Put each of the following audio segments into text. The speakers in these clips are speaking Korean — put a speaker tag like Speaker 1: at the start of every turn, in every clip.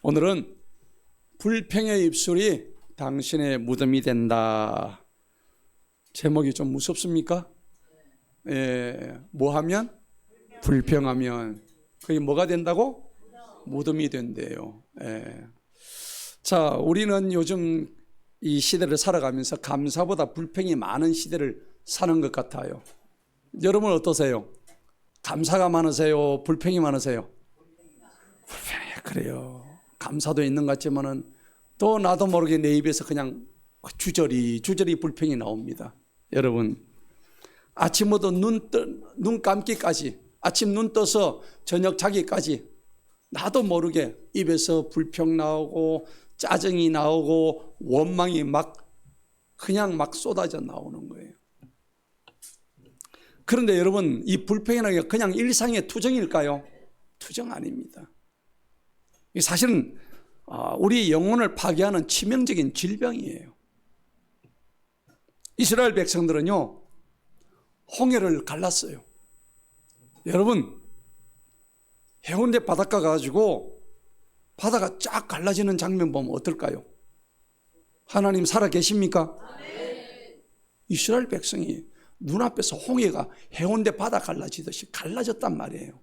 Speaker 1: 오늘은 불평의 입술이 당신의 무덤이 된다. 제목이 좀 무섭습니까? 뭐 하면? 불평하면. 그게 뭐가 된다고? 무덤이 된대요. 자, 우리는 요즘 이 시대를 살아가면서 감사보다 불평이 많은 시대를 사는 것 같아요. 여러분 어떠세요? 감사가 많으세요? 불평이 많으세요? 불평이 그래요. 감사도 있는 것 같지만은 또 나도 모르게 내 입에서 그냥 주저리 불평이 나옵니다. 여러분, 아침부터 눈 감기까지, 아침 눈 떠서 저녁 자기까지 나도 모르게 입에서 불평 나오고 짜증이 나오고 원망이 그냥 쏟아져 나오는 거예요. 그런데 여러분, 이 불평이라는 게 그냥 일상의 투정일까요? 투정 아닙니다. 사실은 우리 영혼을 파괴하는 치명적인 질병이에요. 이스라엘 백성들은요, 홍해를 갈랐어요. 여러분, 해운대 바닷가 가지고 바다가 쫙 갈라지는 장면 보면 어떨까요? 하나님 살아 계십니까? 이스라엘 백성이 눈앞에서 홍해가 해운대 바다 갈라지듯이 갈라졌단 말이에요.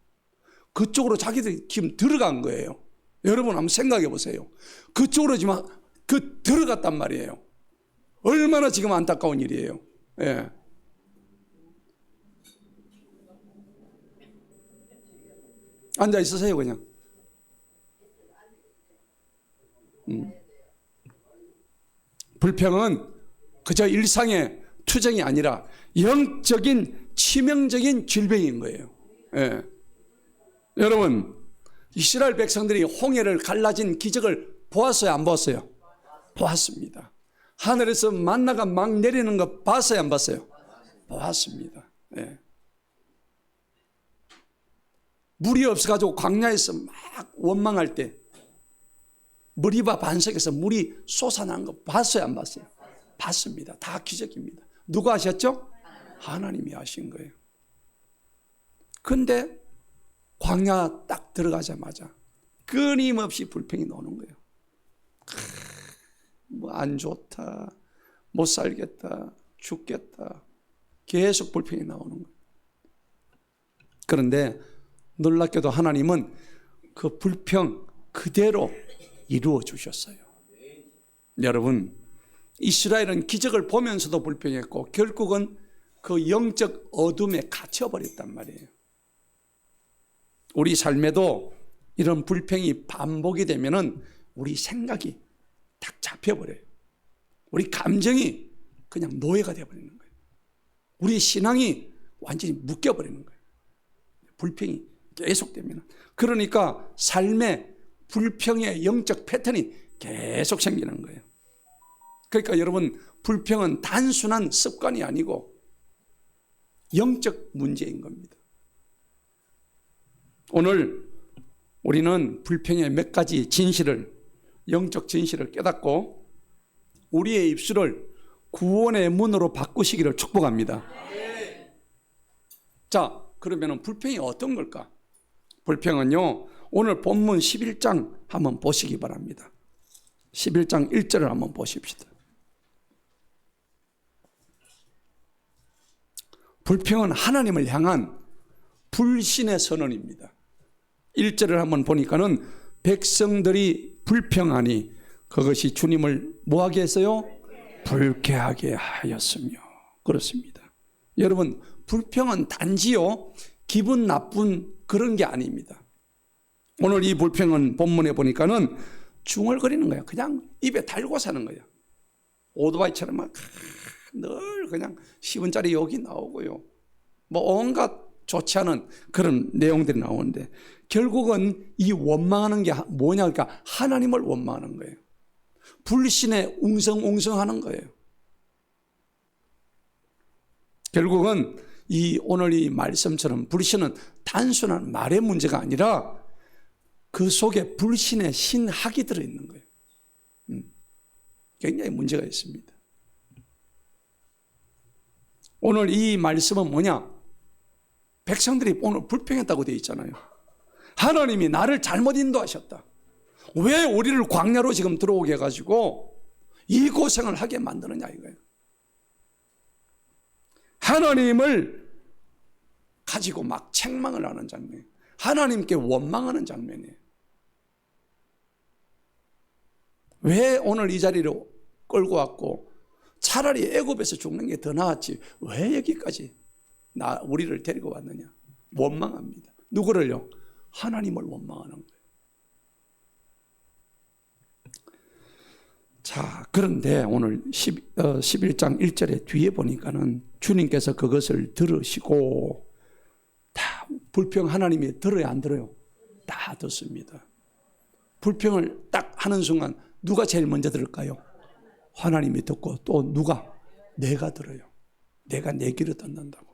Speaker 1: 그쪽으로 자기들이 지금 들어간 거예요. 여러분 한번 생각해 보세요. 그쪽으로 지금 들어갔단 말이에요. 얼마나 지금 안타까운 일이에요. 예. 앉아 있으세요 그냥. 불평은 그저 일상의 투정이 아니라 영적인 치명적인 질병인 거예요. 예. 여러분, 이스라엘 백성들이 홍해를 갈라진 기적을 보았어요, 안 보았어요? 보았습니다. 하늘에서 만나가 막 내리는 거 봤어요, 안 봤어요? 보았습니다. 예. 물이 없어가지고 광야에서 막 원망할 때 머리바 반석에서 물이 솟아나는 거 봤어요, 안 봤어요? 봤습니다. 다 기적입니다. 누가 하셨죠? 하나님이 하신 거예요. 근데 광야 딱 들어가자마자 끊임없이 불평이 나오는 거예요. 뭐 안 좋다, 못 살겠다, 죽겠다, 계속 불평이 나오는 거예요. 그런데 놀랍게도 하나님은 그 불평 그대로 이루어 주셨어요. 여러분, 이스라엘은 기적을 보면서도 불평했고 결국은 그 영적 어둠에 갇혀버렸단 말이에요. 우리 삶에도 이런 불평이 반복이 되면은 우리 생각이 딱 잡혀버려요. 우리 감정이 그냥 노예가 되어버리는 거예요. 우리 신앙이 완전히 묶여버리는 거예요. 불평이 계속되면. 그러니까 삶의 불평의 영적 패턴이 계속 생기는 거예요. 그러니까 여러분, 불평은 단순한 습관이 아니고 영적 문제인 겁니다. 오늘 우리는 불평의 몇 가지 진실을, 영적 진실을 깨닫고 우리의 입술을 구원의 문으로 바꾸시기를 축복합니다. 자, 그러면 불평이 어떤 걸까? 불평은요, 오늘 본문 11장 한번 보시기 바랍니다. 11장 1절을 한번 보십시다. 불평은 하나님을 향한 불신의 선언입니다. 1절을 한번 보니까는 백성들이 불평하니 그것이 주님을 뭐하게 했어요? 불쾌하게 하였으며. 그렇습니다. 여러분, 불평은 단지요 기분 나쁜 그런 게 아닙니다. 오늘 이 불평은 본문에 보니까는 중얼거리는 거예요. 그냥 입에 달고 사는 거예요. 오토바이처럼 막 늘 그냥 10원짜리 욕이 나오고요. 뭐 온갖 좋지 않은 그런 내용들이 나오는데 결국은 이 원망하는 게 뭐냐 그러니까 하나님을 원망하는 거예요. 불신에 웅성웅성하는 거예요. 결국은 오늘 이 말씀처럼 불신은 단순한 말의 문제가 아니라 그 속에 불신의 신학이 들어있는 거예요. 굉장히 문제가 있습니다. 오늘 이 말씀은 뭐냐? 백성들이 오늘 불평했다고 되어 있잖아요. 하나님이 나를 잘못 인도하셨다. 왜 우리를 광야로 지금 들어오게 해가지고 이 고생을 하게 만드느냐 이거예요. 하나님을 가지고 막 책망을 하는 장면이에요. 하나님께 원망하는 장면이에요. 왜 오늘 이 자리로 끌고 왔고 차라리 애굽에서 죽는 게 더 나았지 왜 여기까지 우리를 데리고 왔느냐. 원망합니다. 누구를요? 하나님을 원망하는 거예요. 자, 그런데 오늘 11장 1절에 뒤에 보니까는 주님께서 그것을 들으시고 다 불평 하나님이 들어야 안 들어요? 다 듣습니다. 불평을 딱 하는 순간 누가 제일 먼저 들을까요? 하나님이 듣고 또 누가? 내가 들어요. 내가 내 귀를 듣는다고.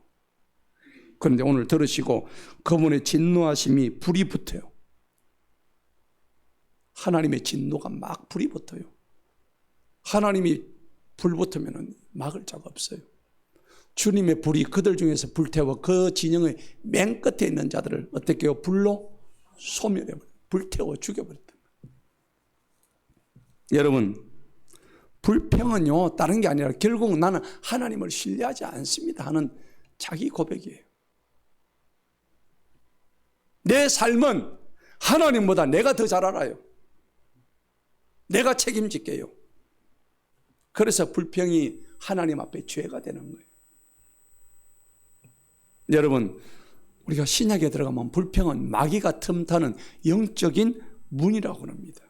Speaker 1: 그런데 오늘 들으시고 그분의 진노하심이 불이 붙어요. 하나님의 진노가 막 불이 붙어요. 하나님이 불 붙으면 막을 자가 없어요. 주님의 불이 그들 중에서 불태워 그 진영의 맨 끝에 있는 자들을 어떻게 해요? 불로 소멸해버려요. 불태워 죽여버렸다. 여러분, 불평은요 다른 게 아니라 결국 나는 하나님을 신뢰하지 않습니다 하는 자기 고백이에요. 내 삶은 하나님보다 내가 더 잘 알아요. 내가 책임질게요. 그래서 불평이 하나님 앞에 죄가 되는 거예요. 여러분, 우리가 신약에 들어가면 불평은 마귀가 틈타는 영적인 문이라고 합니다.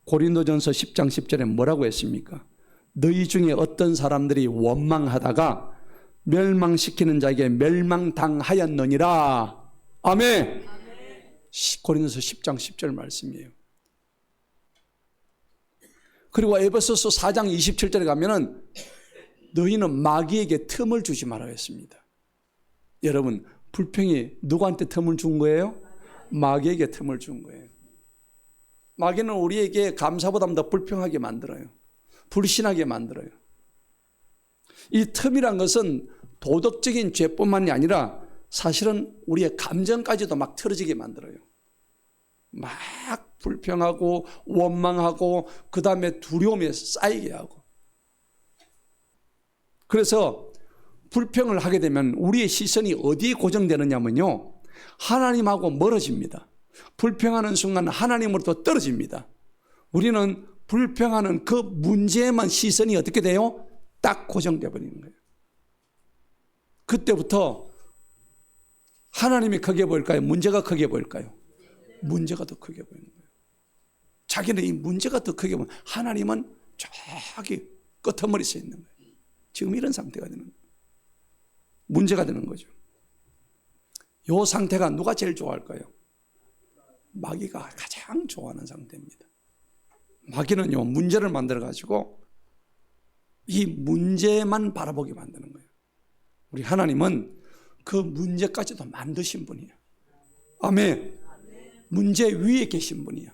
Speaker 1: 고린도전서 10장 10절에 뭐라고 했습니까? 너희 중에 어떤 사람들이 원망하다가 멸망시키는 자에게 멸망당하였느니라. 아멘. 고린도서 10장 10절 말씀이에요. 그리고 에베소서 4장 27절에 가면은 너희는 마귀에게 틈을 주지 말아야 했습니다. 여러분, 불평이 누구한테 틈을 준 거예요? 마귀에게 틈을 준 거예요. 마귀는 우리에게 감사보다 더 불평하게 만들어요. 불신하게 만들어요. 이 틈이란 것은 도덕적인 죄뿐만이 아니라 사실은 우리의 감정까지도 막 틀어지게 만들어요. 막 불평하고 원망하고 그 다음에 두려움에 쌓이게 하고. 그래서 불평을 하게 되면 우리의 시선이 어디에 고정되느냐면요, 하나님하고 멀어집니다. 불평하는 순간 하나님으로부터 떨어집니다. 우리는 불평하는 그 문제에만 시선이 어떻게 돼요? 딱 고정되어 버리는 거예요. 그때부터 하나님이 크게 보일까요? 문제가 크게 보일까요? 문제가 더 크게 보이는 거예요. 자기는 이 문제가 더 크게 보면 하나님은 저기 끄트머리에 있는 거예요. 지금 이런 상태가 되는 거예요. 문제가 되는 거죠. 이 상태가 누가 제일 좋아할까요? 마귀가 가장 좋아하는 상태입니다. 마귀는요, 문제를 만들어가지고 이 문제만 바라보게 만드는 거예요. 우리 하나님은 그 문제까지도 만드신 분이에요. 아멘. 문제 위에 계신 분이에요.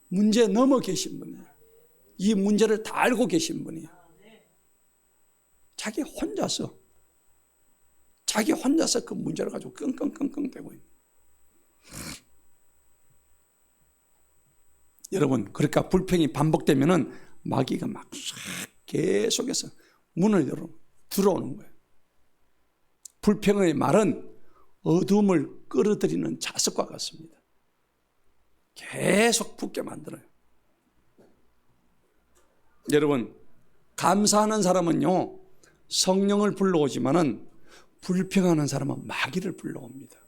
Speaker 1: 문제 넘어 계신 분이에요. 이 문제를 다 알고 계신 분이에요. 자기 혼자서 그 문제를 가지고 끙끙끙끙대고 있는 거예요. 여러분, 그러니까 불평이 반복되면은 마귀가 막 계속해서 문을 들어오는 거예요. 불평의 말은 어둠을 끌어들이는 자석과 같습니다. 계속 붙게 만들어요. 여러분, 감사하는 사람은요, 성령을 불러오지만은 불평하는 사람은 마귀를 불러옵니다.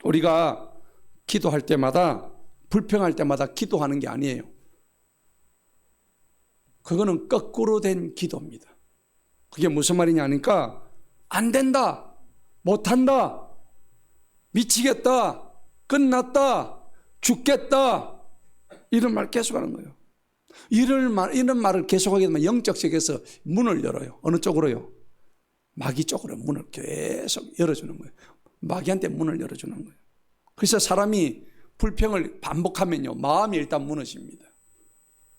Speaker 1: 우리가 기도할 때마다, 불평할 때마다 기도하는 게 아니에요. 그거는 거꾸로 된 기도입니다. 그게 무슨 말이냐 하니까, 안 된다, 못한다, 미치겠다, 끝났다, 죽겠다, 이런 말 계속하는 거예요. 이런 말을 계속하게 되면 영적 세계에서 문을 열어요. 어느 쪽으로요? 마귀 쪽으로 문을 계속 열어주는 거예요. 마귀한테 문을 열어주는 거예요. 그래서 사람이 불평을 반복하면요, 마음이 일단 무너집니다.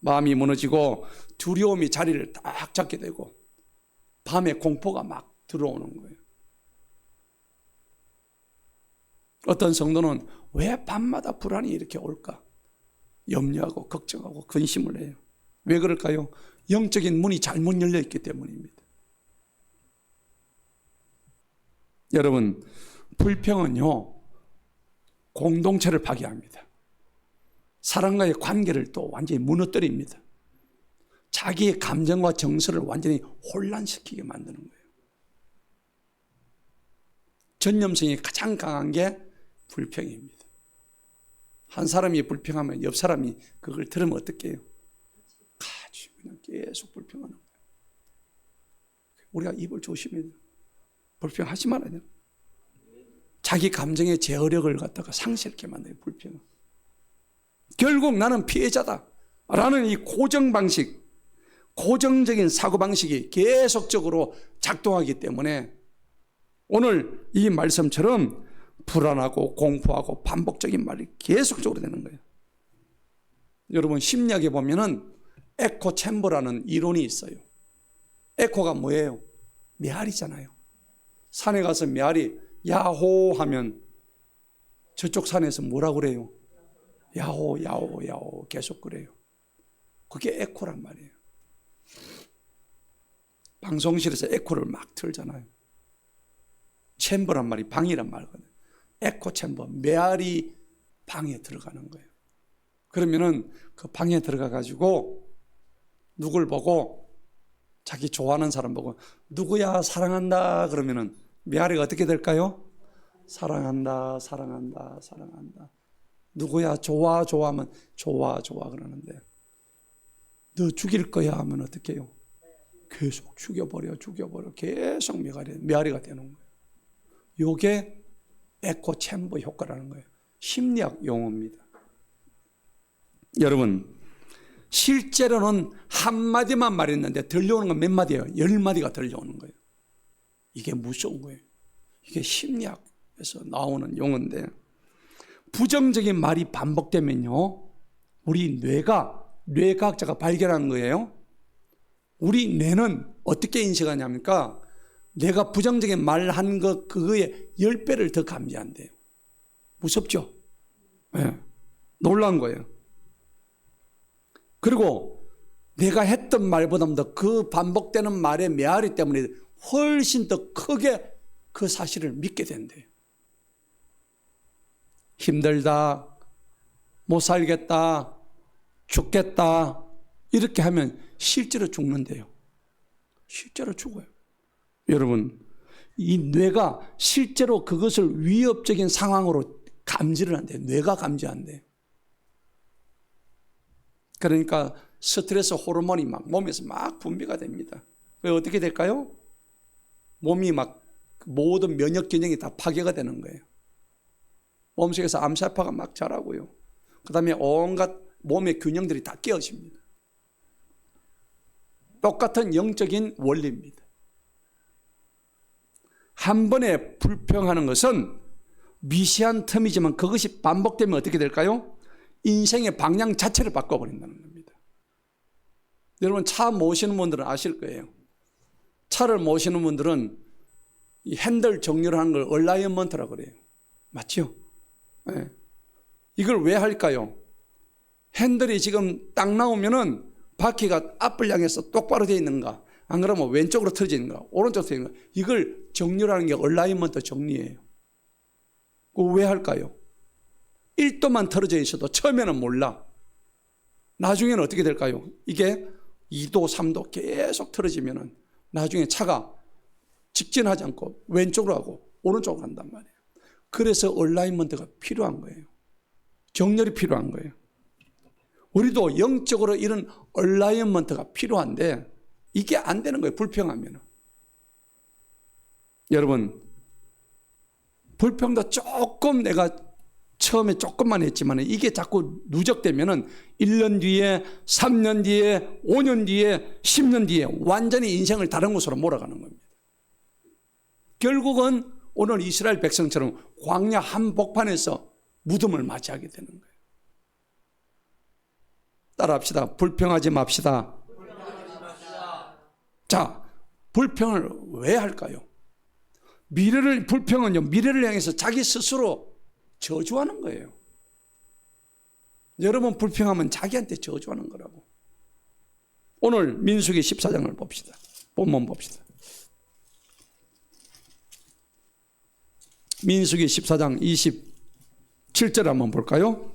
Speaker 1: 마음이 무너지고 두려움이 자리를 딱 잡게 되고 밤에 공포가 막 들어오는 거예요. 어떤 성도는 왜 밤마다 불안이 이렇게 올까? 염려하고 걱정하고 근심을 해요. 왜 그럴까요? 영적인 문이 잘못 열려 있기 때문입니다. 여러분, 불평은요, 공동체를 파괴합니다. 사람과의 관계를 또 완전히 무너뜨립니다. 자기의 감정과 정서를 완전히 혼란시키게 만드는 거예요. 전염성이 가장 강한 게 불평입니다. 한 사람이 불평하면 옆 사람이 그걸 들으면 어떻게 해요? 같이 그냥 계속 불평하는 거예요. 우리가 입을 조심해야 돼요. 불평하지 말아야 돼요. 자기 감정의 제어력을 갖다가 상실케 만들어요. 불평은. 결국 나는 피해자다 라는 이 고정방식, 고정적인 사고방식이 계속적으로 작동하기 때문에 오늘 이 말씀처럼 불안하고 공포하고 반복적인 말이 계속적으로 되는 거예요. 여러분, 심리학에 보면은 에코 챔버라는 이론이 있어요. 에코가 뭐예요? 메아리잖아요. 산에 가서 메아리 야호 하면 저쪽 산에서 뭐라고 그래요? 야호 야호 야호 계속 그래요. 그게 에코란 말이에요. 방송실에서 에코를 막 틀잖아요. 챔버란 말이 방이란 말이거든요. 에코 챔버, 메아리 방에 들어가는 거예요. 그러면은 그 방에 들어가 가지고 누굴 보고, 자기 좋아하는 사람 보고 누구야 사랑한다 그러면은 메아리가 어떻게 될까요? 사랑한다 사랑한다 사랑한다. 누구야 좋아 좋아하면 좋아 좋아 그러는데, 너 죽일 거야 하면 어떻게 해요? 계속 죽여버려 계속 메아리가 되는 거예요. 이게 에코 챔버 효과라는 거예요. 심리학 용어입니다. 여러분, 실제로는 한마디만 말했는데 들려오는 건 몇 마디예요? 10마디가 들려오는 거예요. 이게 무서운 거예요. 이게 심리학에서 나오는 용어인데, 부정적인 말이 반복되면요, 우리 뇌과학자가 발견한 거예요. 우리 뇌는 어떻게 인식하냐니까, 내가 부정적인 말을 한 것, 그거에 10배를 더 감지한대요. 무섭죠? 네. 놀라운 거예요. 그리고 내가 했던 말보다 더 그 반복되는 말의 메아리 때문에 훨씬 더 크게 그 사실을 믿게 된대요. 힘들다, 못 살겠다, 죽겠다 이렇게 하면 실제로 죽는데요. 실제로 죽어요. 여러분, 이 뇌가 실제로 그것을 위협적인 상황으로 감지를 한대요. 뇌가 감지한대요. 그러니까 스트레스 호르몬이 막 몸에서 막 분비가 됩니다. 왜 어떻게 될까요? 몸이 막 모든 면역 기능이 다 파괴가 되는 거예요. 몸속에서 암세포가 막 자라고요. 그 다음에 온갖 몸의 균형들이 다 깨어집니다. 똑같은 영적인 원리입니다. 한 번에 불평하는 것은 미세한 틈이지만 그것이 반복되면 어떻게 될까요? 인생의 방향 자체를 바꿔버린다는 겁니다. 여러분, 차 모시는 분들은 아실 거예요. 차를 모시는 분들은 이 핸들 정렬을 하는 걸 얼라이먼트라고 그래요. 맞죠? 네. 이걸 왜 할까요? 핸들이 지금 딱 나오면은 바퀴가 앞을 향해서 똑바로 되어 있는가, 안 그러면 왼쪽으로 틀어져 있는가, 오른쪽으로 틀어져 있는가, 이걸 정렬하는 게 얼라이먼트 정리예요. 그거 왜 할까요? 1도만 틀어져 있어도 처음에는 몰라. 나중에는 어떻게 될까요? 이게 2도, 3도 계속 틀어지면은 나중에 차가 직진하지 않고 왼쪽으로 하고 오른쪽으로 간단 말이에요. 그래서 얼라이먼트가 필요한 거예요. 정렬이 필요한 거예요. 우리도 영적으로 이런 얼라이먼트가 필요한데 이게 안 되는 거예요. 불평하면. 여러분, 불평도 조금 내가 처음에 조금만 했지만 이게 자꾸 누적되면은 1년 뒤에, 3년 뒤에, 5년 뒤에, 10년 뒤에 완전히 인생을 다른 곳으로 몰아가는 겁니다. 결국은 오늘 이스라엘 백성처럼 광야 한복판에서 무덤을 맞이하게 되는 거예요. 따라합시다. 불평하지 맙시다. 자, 불평을 왜 할까요? 불평은요, 미래를 향해서 자기 스스로 저주하는 거예요. 여러분 불평하면 자기한테 저주하는 거라고. 오늘 민수기 14장을 봅시다. 본문 봅시다. 민수기 14장 27절 한번 볼까요?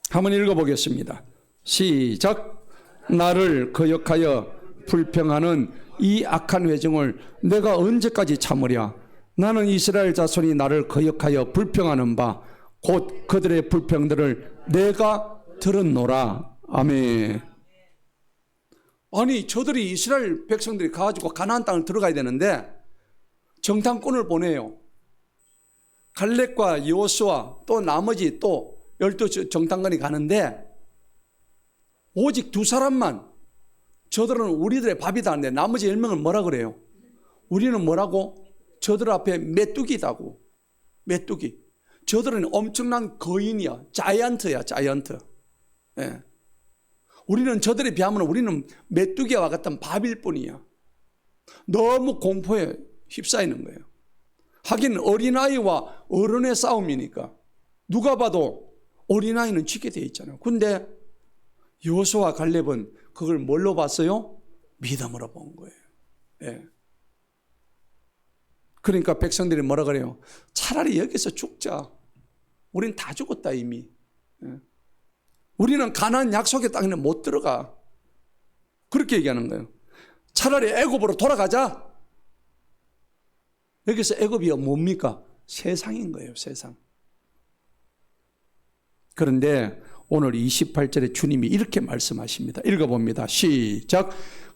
Speaker 1: 한번 읽어보겠습니다. 시작. 나를 거역하여 불평하는 이 악한 회중을 내가 언제까지 참으랴? 나는 이스라엘 자손이 나를 거역하여 불평하는 바 곧 그들의 불평들을 내가 들었노라. 아멘. 아니 저들이 이스라엘 백성들이 가지고 가나안 땅을 들어가야 되는데 정탐꾼을 보내요. 갈렙과 여호수아 또 나머지 또 12 정탐관이 가는데 오직 2사람만 저들은 우리들의 밥이다 하는데 나머지 10명은 뭐라 그래요? 우리는 뭐라고? 저들 앞에 메뚜기다고. 메뚜기. 저들은 엄청난 거인이야. 자이언트야. 자이언트. 예. 우리는 저들에 비하면 우리는 메뚜기와 같은 밥일 뿐이야. 너무 공포에 휩싸이는 거예요. 하긴 어린아이와 어른의 싸움이니까 누가 봐도 어린아이는 지게 돼 있잖아요. 근데 여호수아와 갈렙은 그걸 뭘로 봤어요? 믿음으로 본 거예요. 예. 그러니까 백성들이 뭐라 그래요? 차라리 여기서 죽자. 우린 다 죽었다 이미. 예. 우리는 가나안 약속의 땅에는 못 들어가. 그렇게 얘기하는 거예요. 차라리 애굽으로 돌아가자. 여기서 애굽이 뭡니까? 세상인 거예요. 세상. 그런데 오늘 28절에 주님이 이렇게 말씀하십니다. 읽어봅니다. 시작.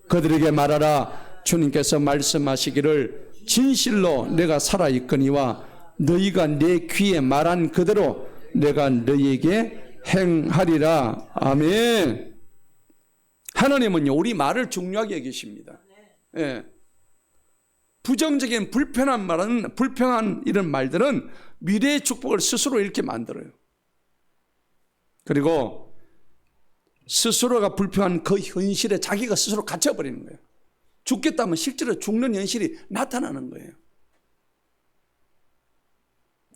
Speaker 1: 그들에게 말하라. 주님께서 말씀하시기를 진실로 내가 살아있거니와 너희가 내 귀에 말한 그대로 내가 너희에게 행하리라. 아멘. 하나님은요 우리 말을 중요하게 여기십니다. 예. 부정적인 불편한 말은, 불평한 이런 말들은 미래의 축복을 스스로 이렇게 만들어요. 그리고 스스로가 불평한 그 현실에 자기가 스스로 갇혀버리는 거예요. 죽겠다면 실제로 죽는 현실이 나타나는 거예요.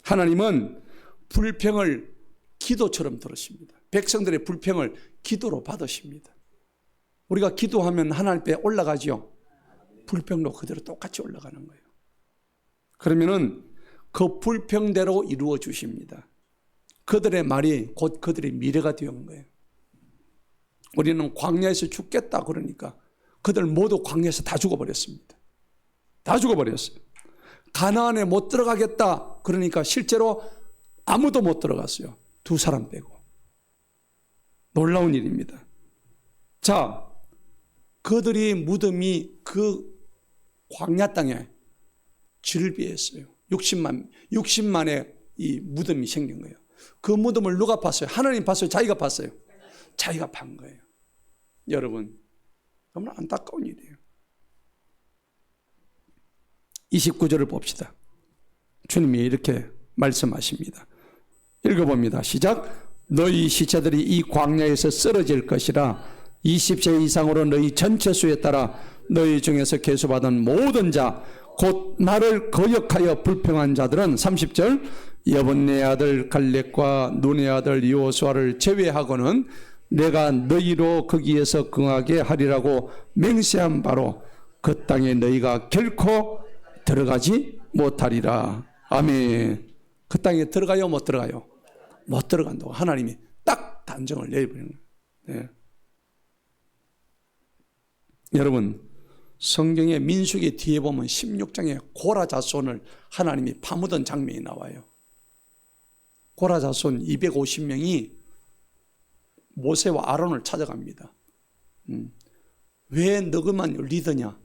Speaker 1: 하나님은 불평을 기도처럼 들으십니다. 백성들의 불평을 기도로 받으십니다. 우리가 기도하면 하나님 앞에 올라가죠. 불평도 그대로 똑같이 올라가는 거예요. 그러면은 그 불평대로 이루어 주십니다. 그들의 말이 곧 그들의 미래가 되는 거예요. 우리는 광야에서 죽겠다 그러니까 그들 모두 광야에서 다 죽어버렸습니다. 다 죽어버렸어요. 가나안에 못 들어가겠다 그러니까 실제로 아무도 못 들어갔어요. 2사람 빼고. 놀라운 일입니다. 자, 그들이 무덤이 그 광야 땅에 즐비했어요. 60만의 이 무덤이 생긴 거예요. 그 무덤을 누가 봤어요? 하나님 봤어요? 자기가 봤어요? 자기가 판 거예요. 여러분, 너무나 안타까운 일이에요. 29절을 봅시다. 주님이 이렇게 말씀하십니다. 읽어봅니다. 시작. 너희 시체들이 이 광야에서 쓰러질 것이라 20세 이상으로 너희 전체 수에 따라 너희 중에서 계수받은 모든 자 곧 나를 거역하여 불평한 자들은 30절 여분네 아들 갈렙과 눈의 아들 여호수아를 제외하고는 내가 너희로 거기에서 긍하게 하리라고 맹세한 바로 그 땅에 너희가 결코 들어가지 못하리라. 아멘. 그 땅에 들어가요? 못 들어가요? 못 들어간다고 하나님이 딱 단정을 내버리는 거예요. 네. 여러분 성경의 민수기 뒤에 보면 16장에 고라 자손을 하나님이 파묻은 장면이 나와요. 고라 자손 250명이 모세와 아론을 찾아갑니다. 왜 너희만 리더냐?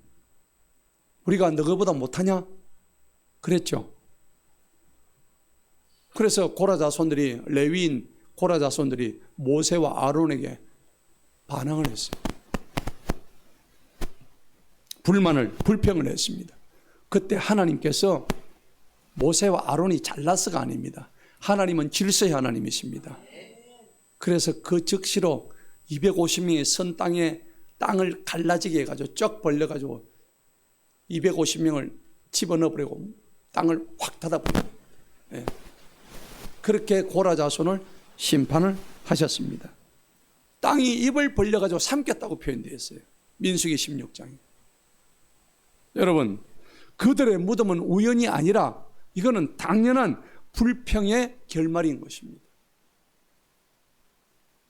Speaker 1: 우리가 너희보다 못하냐? 그랬죠. 그래서 고라 자손들이, 레위인 고라 자손들이 모세와 아론에게 반항을 했어요. 불평을 했습니다. 그때 하나님께서 모세와 아론이 잘나서가 아닙니다. 하나님은 질서의 하나님이십니다. 그래서 그 즉시로 250명의 선 땅에 땅을 갈라지게 해가지고 쩍 벌려가지고 250명을 집어넣어버리고 땅을 확 닫아버려요. 예. 그렇게 고라 자손을 심판을 하셨습니다. 땅이 입을 벌려가지고 삼켰다고 표현되어 있어요. 민수기 16장에. 여러분, 그들의 무덤은 우연이 아니라 이거는 당연한 불평의 결말인 것입니다.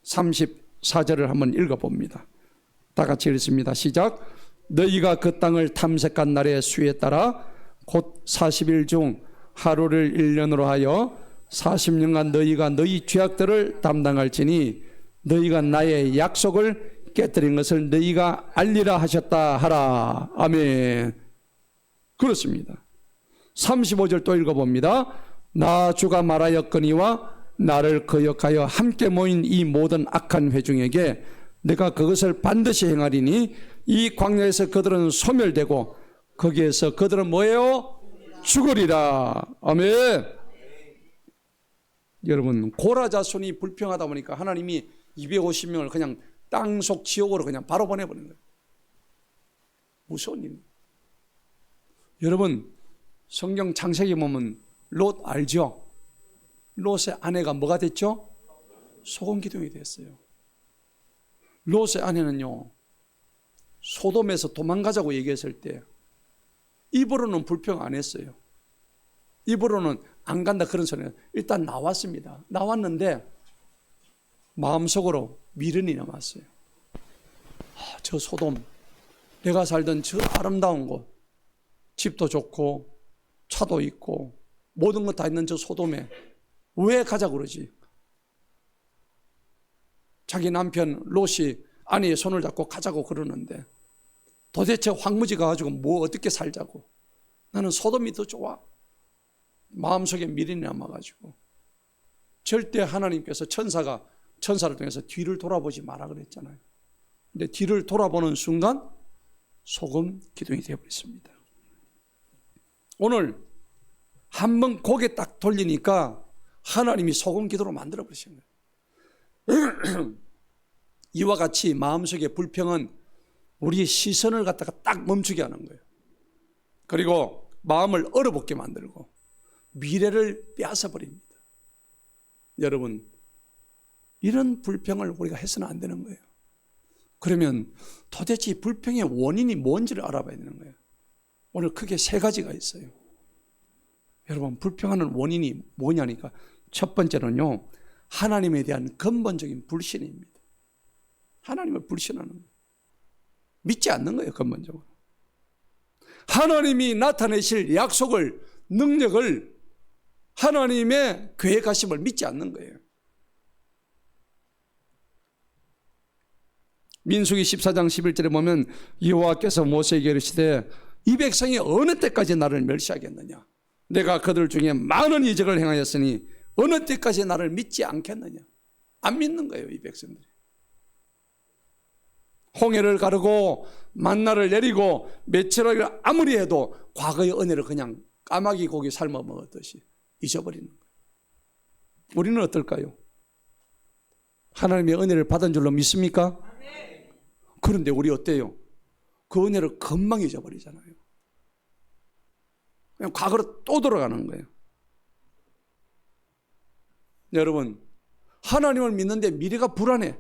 Speaker 1: 34절을 한번 읽어봅니다. 다 같이 읽습니다. 시작. 너희가 그 땅을 탐색한 날의 수에 따라 곧 40일 중 하루를 1년으로 하여 40년간 너희가 너희 죄악들을 담당할지니 너희가 나의 약속을 깨뜨린 것을 너희가 알리라 하셨다 하라. 아멘. 그렇습니다. 35절 또 읽어봅니다. 나 주가 말하였거니와 나를 거역하여 함께 모인 이 모든 악한 회중에게 내가 그것을 반드시 행하리니 이 광야에서 그들은 소멸되고 거기에서 그들은 뭐예요? 죽으리라. 아멘. 여러분, 고라 자손이 불평하다 보니까 하나님이 250명을 그냥 땅속 지옥으로 그냥 바로 보내버린 거예요. 무서운 일입니다. 여러분, 성경 창세기 보면 롯 알죠? 롯의 아내가 뭐가 됐죠? 소금 기둥이 됐어요. 롯의 아내는요, 소돔에서 도망가자고 얘기했을 때 입으로는 불평 안 했어요. 입으로는 안 간다 그런 소리는 일단 나왔습니다. 나왔는데 마음속으로 미련이 남았어요. 저 소돔, 내가 살던 저 아름다운 곳, 집도 좋고 차도 있고 모든 것 다 있는 저 소돔에 왜 가자고 그러지? 자기 남편 롯이 아내의 손을 잡고 가자고 그러는데 도대체 황무지 가가지고 뭐 어떻게 살자고? 나는 소돔이 더 좋아. 마음속에 미련이 남아가지고 절대 하나님께서 천사를 통해서 뒤를 돌아보지 마라 그랬잖아요. 근데 뒤를 돌아보는 순간 소금 기둥이 되어버렸습니다. 오늘 한번 고개 딱 돌리니까 하나님이 소금 기둥으로 만들어 버리신 거예요. 이와 같이 마음속의 불평은 우리의 시선을 갖다가 딱 멈추게 하는 거예요. 그리고 마음을 얼어붙게 만들고 미래를 빼앗아 버립니다. 여러분, 이런 불평을 우리가 해서는 안 되는 거예요. 그러면 도대체 이 불평의 원인이 뭔지를 알아봐야 되는 거예요. 오늘 크게 3가지가 있어요. 여러분, 불평하는 원인이 뭐냐니까 첫 번째는요, 하나님에 대한 근본적인 불신입니다. 하나님을 불신하는 거예요. 믿지 않는 거예요, 근본적으로. 하나님이 나타내실 약속을, 능력을, 하나님의 계획하심을 믿지 않는 거예요. 민수기 14장 11절에 보면 여호와께서 모세에게 이르시되 이 백성이 어느 때까지 나를 멸시하겠느냐? 내가 그들 중에 많은 이적을 행하였으니 어느 때까지 나를 믿지 않겠느냐? 안 믿는 거예요, 이 백성들이. 홍해를 가르고 만나를 내리고 메추라기를 아무리 해도 과거의 은혜를 그냥 까마귀 고기 삶아 먹었듯이 잊어버리는 거예요. 우리는 어떨까요? 하나님의 은혜를 받은 줄로 믿습니까? 그런데 우리 어때요? 그 은혜를 금방 잊어버리잖아요. 그냥 과거로 또 돌아가는 거예요. 여러분, 하나님을 믿는데 미래가 불안해.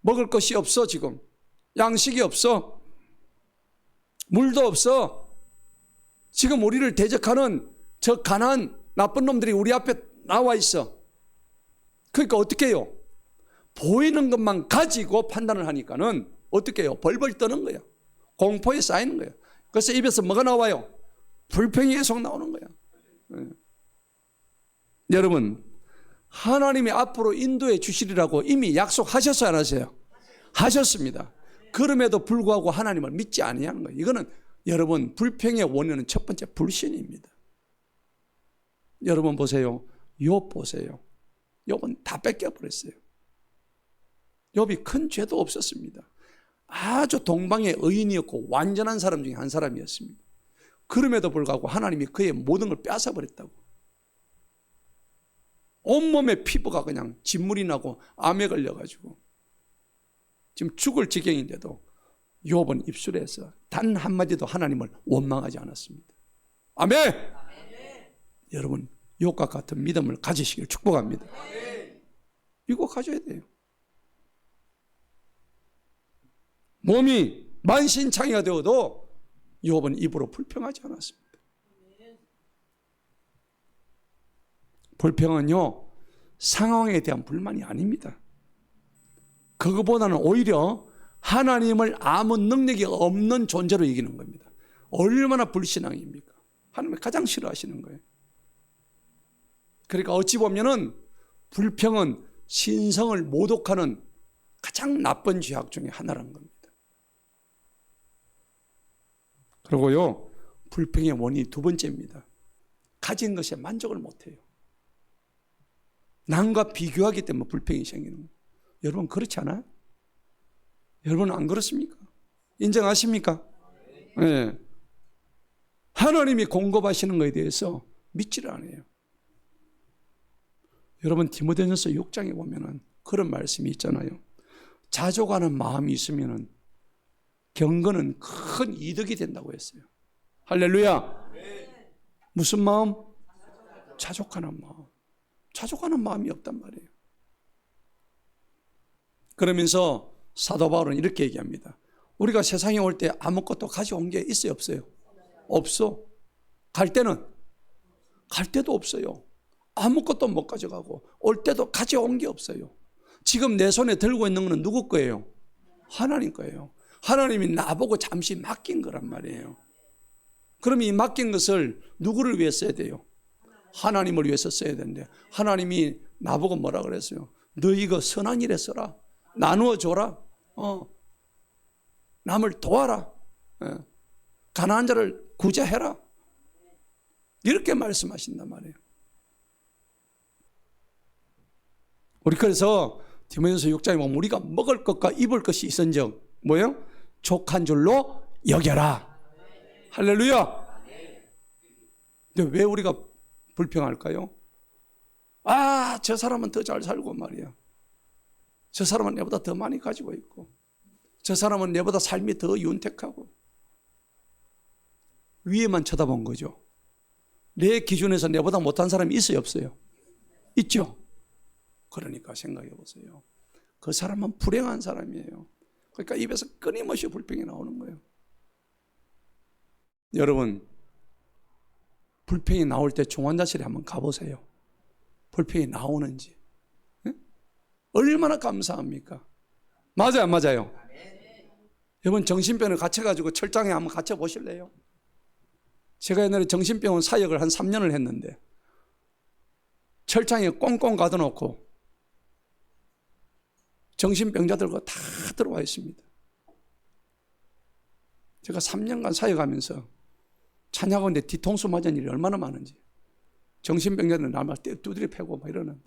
Speaker 1: 먹을 것이 없어. 지금 양식이 없어. 물도 없어. 지금 우리를 대적하는 저 가난한 나쁜 놈들이 우리 앞에 나와 있어. 그러니까 어떻게 해요? 보이는 것만 가지고 판단을 하니까는 어떻게 해요? 벌벌 떠는 거예요. 공포에 쌓이는 거예요. 그래서 입에서 뭐가 나와요? 불평이 계속 나오는 거예요. 네. 여러분, 하나님이 앞으로 인도해 주시리라고 이미 약속하셨어요, 안 하세요? 하셨습니다. 그럼에도 불구하고 하나님을 믿지 아니하는 거예요. 이거는 여러분, 불평의 원인은 첫 번째 불신입니다. 여러분 보세요. 욥 보세요. 욥은 다 뺏겨버렸어요. 욥이 큰 죄도 없었습니다. 아주 동방의 의인이었고 완전한 사람 중에 한 사람이었습니다. 그럼에도 불구하고 하나님이 그의 모든 걸 뺏어버렸다고. 온몸에 피부가 그냥 진물이 나고 암에 걸려가지고 지금 죽을 지경인데도 욥은 입술에서 단 한마디도 하나님을 원망하지 않았습니다. 아멘. 여러분 이것과 같은 믿음을 가지시길 축복합니다. 이거 가져야 돼요. 몸이 만신창이가 되어도 욥은 입으로 불평하지 않았습니다. 불평은요 상황에 대한 불만이 아닙니다. 그거보다는 오히려 하나님을 아무 능력이 없는 존재로 이기는 겁니다. 얼마나 불신앙입니까? 하나님을 가장 싫어하시는 거예요. 그러니까 어찌 보면은 불평은 신성을 모독하는 가장 나쁜 죄악 중에 하나라는 겁니다. 그리고요 불평의 원인이 두 번째입니다. 가진 것에 만족을 못해요. 남과 비교하기 때문에 불평이 생기는 거예요. 여러분 그렇지 않아요? 여러분 안 그렇습니까? 인정하십니까? 네. 하나님이 공급하시는 것에 대해서 믿지를 않아요. 여러분 디모데전서 6장에 보면은 그런 말씀이 있잖아요. 자족하는 마음이 있으면은 경건은 큰 이득이 된다고 했어요. 할렐루야. 무슨 마음? 자족하는 마음. 자족하는 마음이 없단 말이에요. 그러면서 사도 바울은 이렇게 얘기합니다. 우리가 세상에 올 때 아무것도 가져온 게 있어요, 없어요? 없어. 갈 때는? 갈 때도 없어요. 아무것도 못 가져가고 올 때도 가져온 게 없어요. 지금 내 손에 들고 있는 것은 누구 거예요? 하나님 거예요. 하나님이 나보고 잠시 맡긴 거란 말이에요. 그럼 이 맡긴 것을 누구를 위해 써야 돼요? 하나님을 위해서 써야 되는데 하나님이 나보고 뭐라 그랬어요? 너 이거 선한 일에 써라. 나누어 줘라. 남을 도와라. 가난한 자를 구제해라. 이렇게 말씀하신단 말이에요. 우리 그래서 디모데전서 6장에 보면 우리가 먹을 것과 입을 것이 있은즉 뭐예요? 족한 줄로 여겨라. 할렐루야. 근데 왜 우리가 불평할까요? 아, 저 사람은 더 잘 살고 말이야. 저 사람은 내보다 더 많이 가지고 있고 저 사람은 내보다 삶이 더 윤택하고. 위에만 쳐다본 거죠. 내 기준에서 내보다 못한 사람이 있어요, 없어요? 있죠. 그러니까 생각해 보세요. 그 사람은 불행한 사람이에요. 그러니까 입에서 끊임없이 불평이 나오는 거예요. 여러분 불평이 나올 때 중환자실에 한번 가보세요. 불평이 나오는지. 네? 얼마나 감사합니까? 맞아요, 안 맞아요? 여러분 정신병을 갇혀가지고 철장에 한번 갇혀 보실래요? 제가 옛날에 정신병원 사역을 한 3년을 했는데 철장에 꽁꽁 가둬놓고 정신병자들과 다 들어와 있습니다. 제가 3년간 사역하면서 찬양하는데 뒤통수 맞은 일이 얼마나 많은지. 정신병자들은 날마다 두드려 패고 막 이러는데.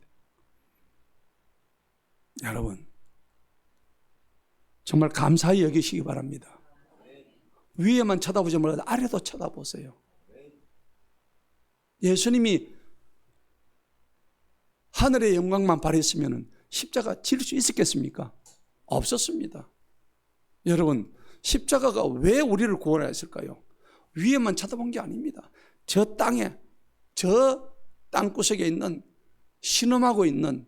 Speaker 1: 여러분 정말 감사히 여기시기 바랍니다. 위에만 쳐다보지 말고 아래도 쳐다보세요. 예수님이 하늘의 영광만 바랬으면 십자가 질 수 있었겠습니까? 없었습니다. 여러분 십자가가 왜 우리를 구원하였을까요? 위에만 쳐다본 게 아닙니다. 저 땅에 저 땅구석에 있는 신음하고 있는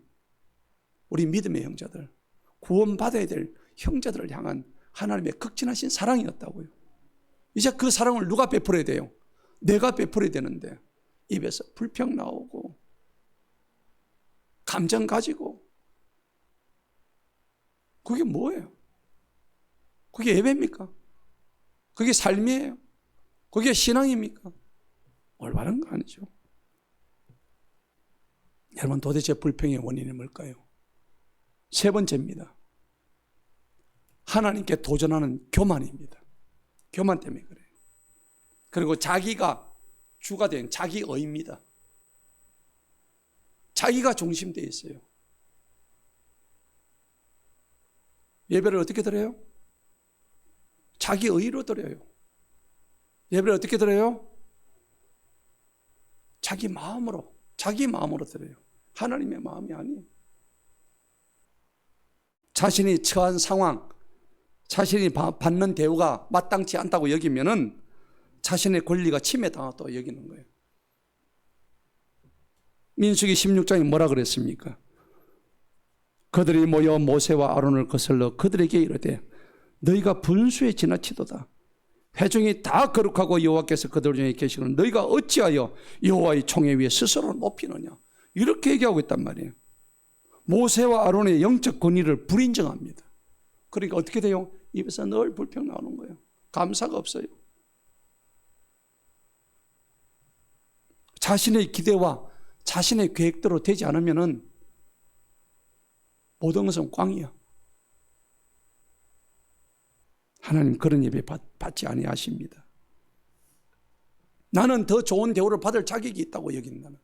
Speaker 1: 우리 믿음의 형제들, 구원받아야 될 형제들을 향한 하나님의 극진하신 사랑이었다고요. 이제 그 사랑을 누가 베풀어야 돼요? 내가 베풀어야 되는데 입에서 불평 나오고 감정 가지고 그게 뭐예요? 그게 예배입니까? 그게 삶이에요? 그게 신앙입니까? 올바른 거 아니죠. 여러분 도대체 불평의 원인이 뭘까요? 세 번째입니다. 하나님께 도전하는 교만입니다. 교만 때문에 그래요. 그리고 자기가 주가 된 자기의입니다. 자기가 중심되어 있어요. 예배를 어떻게 드려요? 자기의로 드려요. 예배를 어떻게 드려요? 자기 마음으로 드려요. 하나님의 마음이 아니에요. 자신이 처한 상황, 자신이 받는 대우가 마땅치 않다고 여기면은 자신의 권리가 침해당하다고 여기는 거예요. 민수기 16장에 뭐라 그랬습니까? 그들이 모여 모세와 아론을 거슬러 그들에게 이르되 너희가 분수에 지나치도다. 회중이 다 거룩하고 여호와께서 그들 중에 계시거늘 너희가 어찌하여 여호와의 총회 위에 스스로 높이느냐. 이렇게 얘기하고 있단 말이에요. 모세와 아론의 영적 권위를 불인정합니다. 그러니까 어떻게 돼요? 입에서 늘 불평 나오는 거예요. 감사가 없어요. 자신의 기대와 자신의 계획대로 되지 않으면 모든 것은 꽝이야. 하나님 그런 예배 받지 아니하십니다. 나는 더 좋은 대우를 받을 자격이 있다고 여긴다는.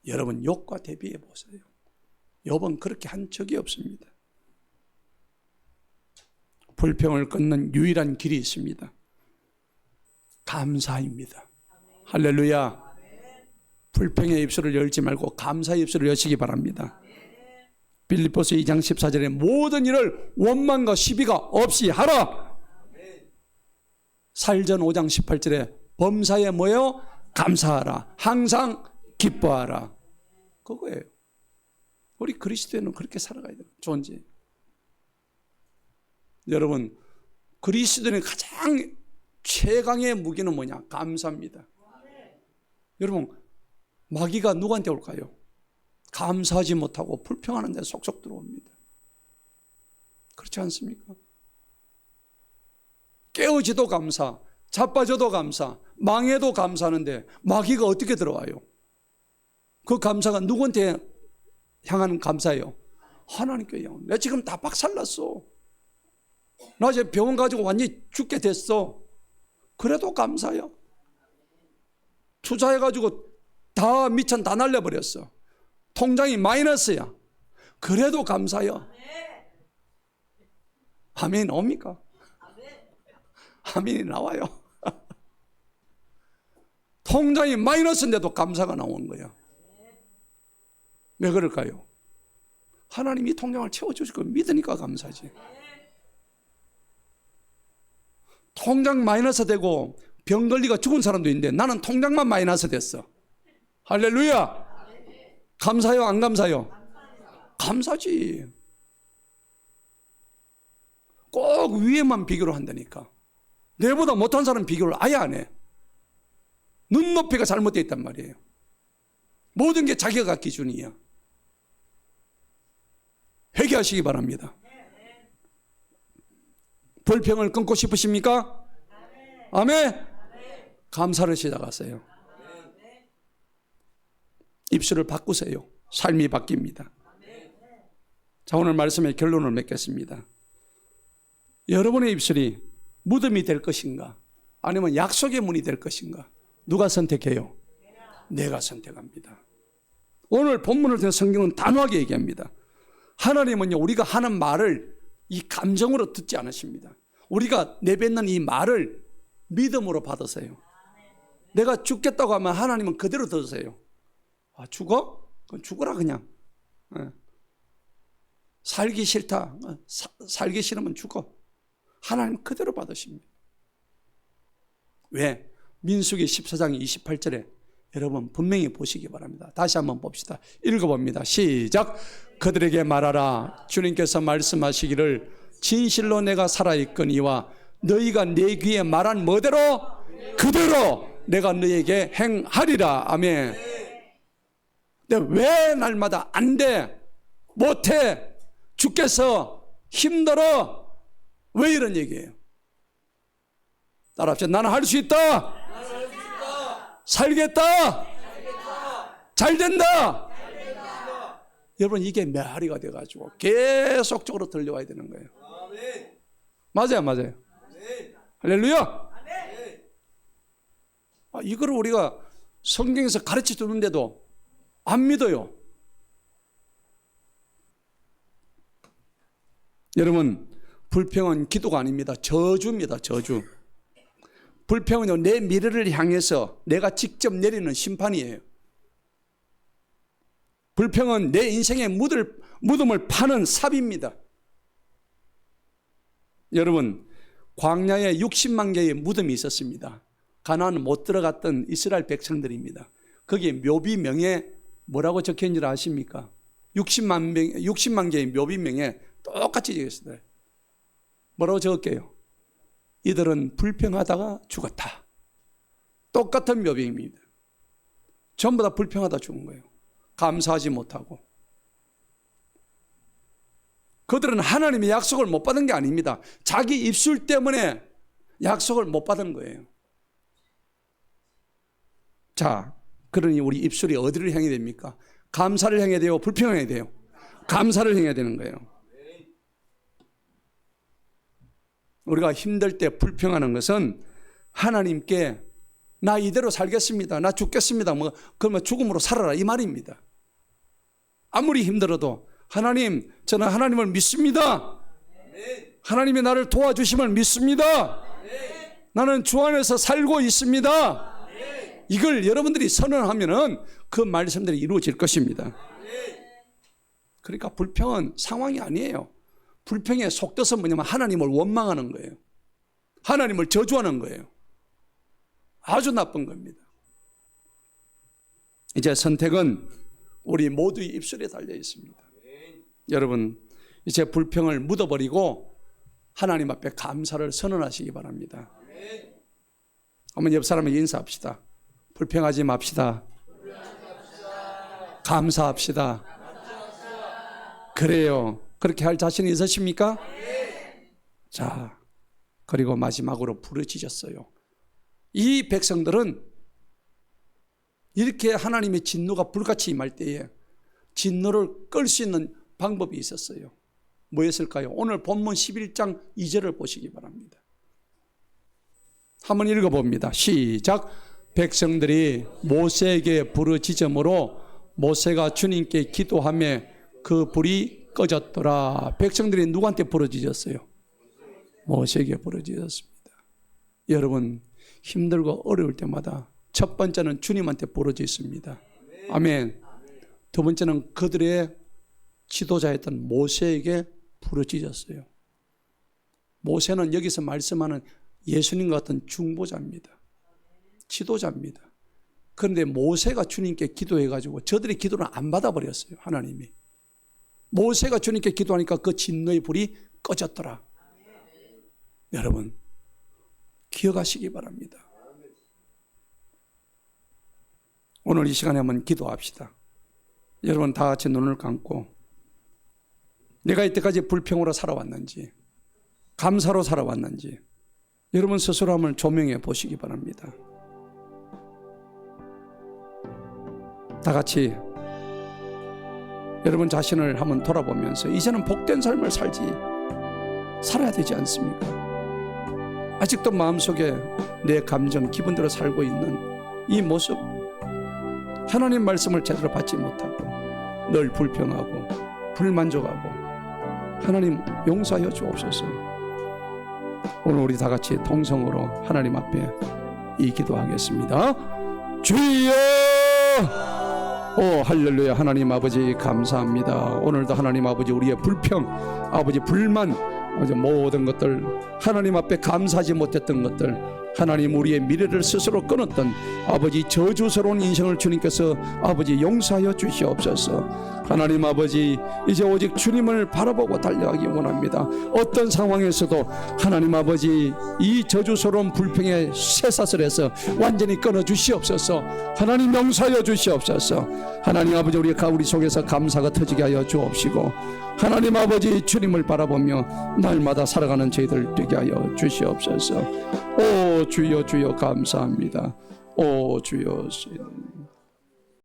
Speaker 1: 여러분 욥과 대비해 보세요. 욥은 그렇게 한 적이 없습니다. 불평을 끊는 유일한 길이 있습니다. 감사입니다. 할렐루야. 불평의 입술을 열지 말고 감사의 입술을 여시기 바랍니다. 빌립보서 2장 14절에 모든 일을 원망과 시비가 없이 하라. 사일전 5장 18절에 범사에 모여 감사하라. 항상 기뻐하라. 그거예요. 우리 그리스도인은 그렇게 살아가야 돼요. 존재. 여러분 그리스도인의 가장 최강의 무기는 뭐냐? 감사입니다. 여러분 마귀가 누구한테 올까요? 감사하지 못하고 불평하는 데 속속 들어옵니다. 그렇지 않습니까? 깨어지도 감사, 자빠져도 감사, 망해도 감사하는데 마귀가 어떻게 들어와요? 그 감사가 누구한테 향하는 감사예요? 하나님께 향한. 내가 지금 다 박살났어. 나 이제 병원 가지고 완전히 죽게 됐어. 그래도 감사야. 투자해가지고 다 미천 다 날려버렸어. 통장이 마이너스야. 그래도 감사야. 아멘 옵니까? 아멘이 나와요. 통장이 마이너스인데도 감사가 나오는 거야. 왜 그럴까요? 하나님이 통장을 채워주실 걸 믿으니까 감사지. 통장 마이너스 되고 병 걸리가 죽은 사람도 있는데 나는 통장만 마이너스 됐어. 할렐루야. 감사요 안 감사요? 감사지. 꼭 위에만 비교를 한다니까. 내보다 못한 사람 비교를 아예 안 해. 눈높이가 잘못되어 있단 말이에요. 모든 게 자기가 기준이야. 회개하시기 바랍니다. 불평을 끊고 싶으십니까? 아멘. 감사를 시작하세요. 입술을 바꾸세요. 삶이 바뀝니다. 자, 오늘 말씀의 결론을 맺겠습니다. 여러분의 입술이 무덤이 될 것인가? 아니면 약속의 문이 될 것인가? 누가 선택해요? 내가 선택합니다. 오늘 본문을 통해 성경은 단호하게 얘기합니다. 하나님은요, 우리가 하는 말을 이 감정으로 듣지 않으십니다. 우리가 내뱉는 이 말을 믿음으로 받으세요. 내가 죽겠다고 하면 하나님은 그대로 들으세요. 아, 죽어? 그럼 죽어라 그냥. 살기 싫다. 살기 싫으면 죽어. 하나님 그대로 받으십니다. 왜? 민수기 14장 28절에 여러분 분명히 보시기 바랍니다. 다시 한번 봅시다. 읽어봅니다. 시작. 그들에게 말하라. 주님께서 말씀하시기를 진실로 내가 살아있거니와 너희가 내 귀에 말한 뭐대로 그대로 내가 너희에게 행하리라. 아멘. 근데 왜 날마다 안 돼? 못해? 죽겠어? 힘들어? 왜 이런 얘기예요? 따라합시다. 나는 할 수 있다. 살겠다. 잘 된다. 여러분 이게 메아리가 돼가지고 계속적으로 들려와야 되는 거예요. 맞아요, 맞아요. 할렐루야. 이거를 우리가 성경에서 가르쳐 주는데도 안 믿어요. 여러분 불평은 기도가 아닙니다. 저주입니다. 저주. 불평은요, 내 미래를 향해서 내가 직접 내리는 심판이에요. 불평은 내 인생의 무덤을 파는 삽입니다. 여러분 광야에 60만 개의 무덤이 있었습니다. 가나안 못 들어갔던 이스라엘 백성들입니다. 거기에 묘비명에 뭐라고 적혀 있는지 아십니까? 60만 개의 묘비명에 똑같이 적혀 있어요. 뭐라고 적을게요? 이들은 불평하다가 죽었다. 똑같은 묘비입니다. 전부 다 불평하다 죽은 거예요. 감사하지 못하고. 그들은 하나님의 약속을 못 받은 게 아닙니다. 자기 입술 때문에 약속을 못 받은 거예요. 자, 그러니 우리 입술이 어디를 향해야 됩니까? 감사를 향해야 돼요? 불평해야 돼요? 감사를 향해야 되는 거예요. 우리가 힘들 때 불평하는 것은 하나님께 나 이대로 살겠습니다. 나 죽겠습니다. 그러면 죽음으로 살아라 이 말입니다. 아무리 힘들어도 하나님, 저는 하나님을 믿습니다. 하나님이 나를 도와주심을 믿습니다. 나는 주 안에서 살고 있습니다. 이걸 여러분들이 선언하면은 그 말씀들이 이루어질 것입니다. 그러니까 불평은 상황이 아니에요. 불평의 속뜻은 뭐냐면 하나님을 원망하는 거예요. 하나님을 저주하는 거예요. 아주 나쁜 겁니다. 이제 선택은 우리 모두의 입술에 달려 있습니다. 여러분, 이제 불평을 묻어버리고 하나님 앞에 감사를 선언하시기 바랍니다. 한번 옆 사람에게 인사합시다. 불평하지 맙시다. 감사합시다. 그래요. 그렇게 할 자신이 있으십니까? 자, 그리고 마지막으로 부르짖었어요. 이 백성들은 이렇게 하나님의 진노가 불같이 임할 때에 진노를 끌 수 있는 방법이 있었어요. 뭐였을까요? 오늘 본문 11장 2절을 보시기 바랍니다. 한번 읽어봅니다. 시작. 백성들이 모세에게 부르짖음으로 모세가 주님께 기도하며 그 불이 꺼졌더라. 백성들이 누구한테 부르짖었어요? 모세에게 부르짖었습니다. 여러분, 힘들고 어려울 때마다 첫 번째는 주님한테 부르짖습니다. 아멘. 두 번째는 그들의 지도자였던 모세에게 부르짖었어요. 모세는 여기서 말씀하는 예수님과 같은 중보자입니다. 지도자입니다. 그런데 모세가 주님께 기도해가지고 저들의 기도를 안 받아버렸어요. 하나님이. 모세가 주님께 기도하니까 그 진노의 불이 꺼졌더라. 여러분, 기억하시기 바랍니다. 오늘 이 시간에 한번 기도합시다. 여러분 다 같이 눈을 감고 내가 이때까지 불평으로 살아왔는지 감사로 살아왔는지 여러분 스스로 한번 조명해 보시기 바랍니다. 다 같이 여러분 자신을 한번 돌아보면서 이제는 복된 삶을 살아야 되지 않습니까? 아직도 마음속에 내 감정, 기분대로 살고 있는 이 모습, 하나님 말씀을 제대로 받지 못하고 늘 불평하고 불만족하고 하나님 용서하여 주옵소서. 오늘 우리 다 같이 통성으로 하나님 앞에 이 기도하겠습니다. 주여! 오 할렐루야. 하나님 아버지 감사합니다. 오늘도 하나님 아버지 우리의 불평, 아버지 불만, 모든 것들 하나님 앞에 감사하지 못했던 것들, 하나님 우리의 미래를 스스로 끊었던 아버지 저주스러운 인생을 주님께서 아버지 용서하여 주시옵소서. 하나님 아버지 이제 오직 주님을 바라보고 달려가기 원합니다. 어떤 상황에서도 하나님 아버지 이 저주스러운 불평의 쇠사슬에서 완전히 끊어 주시옵소서. 하나님 용서하여 주시옵소서. 하나님 아버지 우리 속에서 감사가 터지게 하여 주옵시고 하나님 아버지 주님을 바라보며 날마다 살아가는 저희들 되게 하여 주시옵소서. 오 주여 주여 감사합니다. 오 주여.